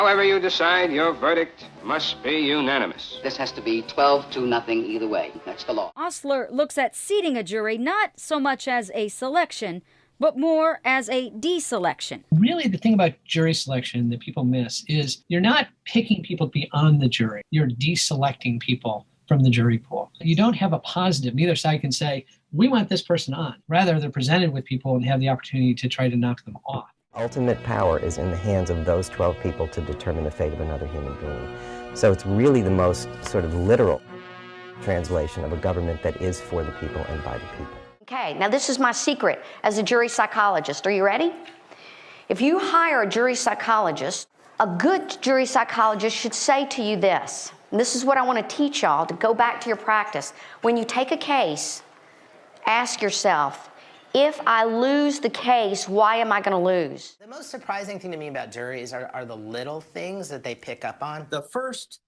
However you decide, your verdict must be unanimous. This has to be 12-0 either way. That's the law. Osler looks at seating a jury not so much as a selection, but more as a deselection. Really, the thing about jury selection that people miss is you're not picking people to be on the jury. You're deselecting people from the jury pool. You don't have a positive. Neither side can say, we want this person on. Rather, they're presented with people and have the opportunity to try to knock them off. Ultimate power is in the hands of those 12 people to determine the fate of another human being. So it's really the most sort of literal translation of a government that is for the people and by the people. Okay, now this is my secret as a jury psychologist. Are you ready? If you hire a jury psychologist, a good jury psychologist should say to you this, and this is what I want to teach y'all to go back to your practice. When you take a case, ask yourself, if I lose the case, why am I going to lose? The most surprising thing to me about juries are the little things that they pick up on. The first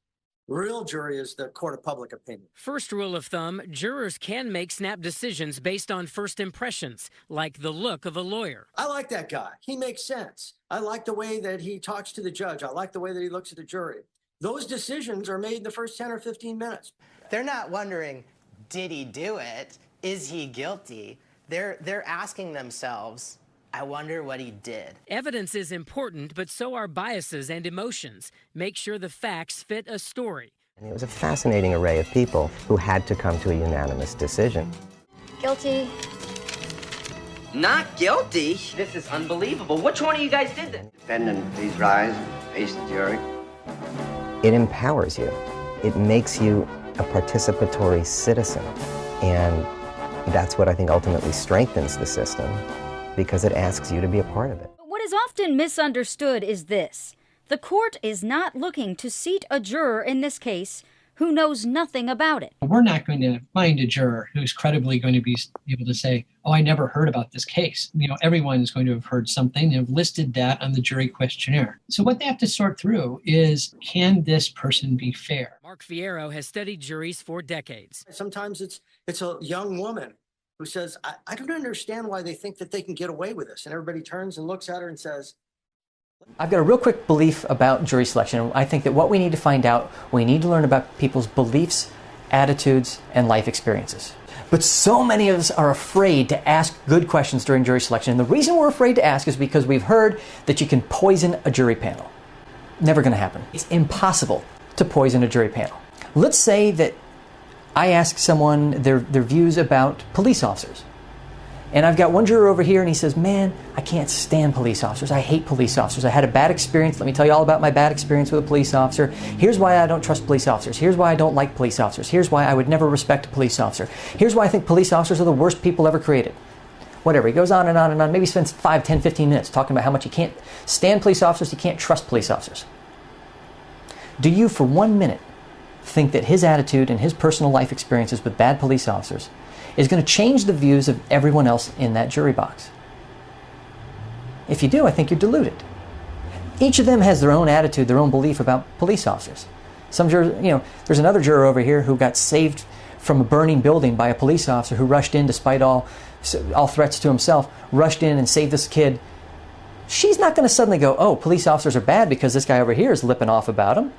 real jury is the court of public opinion. First rule of thumb, jurors can make snap decisions based on first impressions, like the look of a lawyer. I like that guy. He makes sense. I like the way that he talks to the judge. I like the way that he looks at the jury. Those decisions are made in the first 10 or 15 minutes. They're not wondering, did he do it? Is he guilty? They're asking themselves, I wonder what he did. Evidence is important, but so are biases and emotions. Make sure the facts fit a story. And it was a fascinating array of people who had to come to a unanimous decision. Guilty. Not guilty? This is unbelievable. Which one of you guys did this? Defendant, please rise and face the jury. It empowers you. It makes you a participatory citizen. And that's what I think ultimately strengthens the system, because it asks you to be a part of it. But what is often misunderstood is this. The court is not looking to seat a juror in this case who knows nothing about it. We're not going to find a juror who's credibly going to be able to say, oh, I never heard about this case. Everyone is going to have heard something and have listed that on the jury questionnaire. So what they have to sort through is, can this person be fair? Mark Fierro has studied juries for decades. Sometimes it's a young woman who says, I don't understand why they think that they can get away with this. And everybody turns and looks at her and says, I've got a real quick belief about jury selection. I think that what we need to find out, we need to learn about people's beliefs, attitudes, and life experiences. But so many of us are afraid to ask good questions during jury selection. And the reason we're afraid to ask is because we've heard that you can poison a jury panel. Never going to happen. It's impossible to poison a jury panel. Let's say that I ask someone their views about police officers. And I've got one juror over here and he says, man, I can't stand police officers. I hate police officers. I had a bad experience. Let me tell you all about my bad experience with a police officer. Here's why I don't trust police officers. Here's why I don't like police officers. Here's why I would never respect a police officer. Here's why I think police officers are the worst people ever created. Whatever. He goes on and on and on. Maybe spends 5, 10, 15 minutes talking about how much he can't stand police officers. He can't trust police officers. Do you, for 1 minute, think that his attitude and his personal life experiences with bad police officers is going to change the views of everyone else in that jury box? If you do, I think you're deluded. Each of them has their own attitude, their own belief about police officers. Some jurors, there's another juror over here who got saved from a burning building by a police officer who rushed in despite all threats to himself, rushed in and saved this kid. She's not going to suddenly go, oh, police officers are bad because this guy over here is lipping off about them.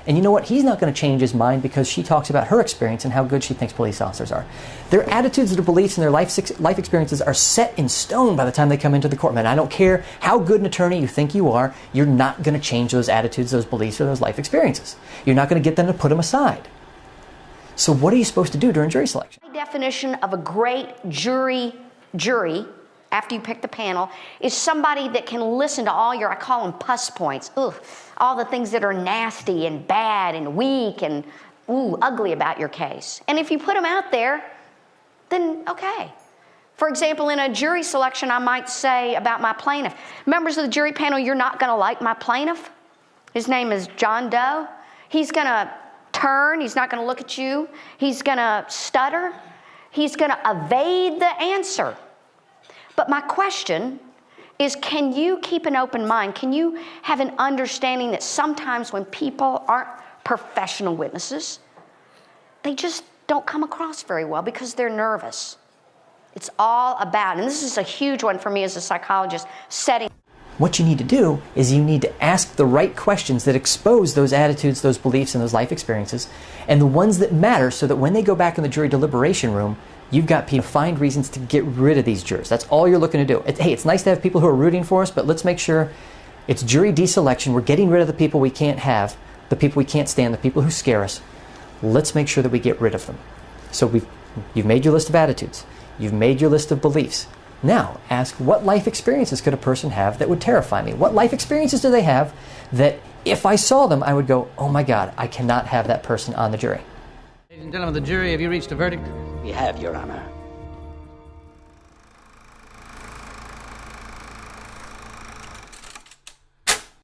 And you know what? He's not going to change his mind because she talks about her experience and how good she thinks police officers are. Their attitudes, their beliefs, and their life experiences are set in stone by the time they come into the courtroom. And I don't care how good an attorney you think you are, you're not going to change those attitudes, those beliefs, or those life experiences. You're not going to get them to put them aside. So what are you supposed to do during jury selection? The definition of a great jury, after you pick the panel, is somebody that can listen to all your, I call them pus points. All the things that are nasty and bad and weak and ugly about your case. And if you put them out there, then okay. For example, in a jury selection, I might say about my plaintiff, members of the jury panel, you're not going to like my plaintiff. His name is John Doe. He's going to turn. He's not going to look at you. He's going to stutter. He's going to evade the answer. But my question is, can you keep an open mind? Can you have an understanding that sometimes when people aren't professional witnesses, they just don't come across very well because they're nervous? It's all about, and this is a huge one for me as a psychologist, setting. What you need to do is you need to ask the right questions that expose those attitudes, those beliefs, and those life experiences, and the ones that matter, so that when they go back in the jury deliberation room, you've got people to find reasons to get rid of these jurors. That's all you're looking to do. Hey, it's nice to have people who are rooting for us, but let's make sure it's jury deselection. We're getting rid of the people we can't have, the people we can't stand, the people who scare us. Let's make sure that we get rid of them. So you've made your list of attitudes. You've made your list of beliefs. Now, ask, what life experiences could a person have that would terrify me? What life experiences do they have that if I saw them, I would go, oh my God, I cannot have that person on the jury? Ladies and gentlemen of the jury, have you reached a verdict? We have, Your Honor.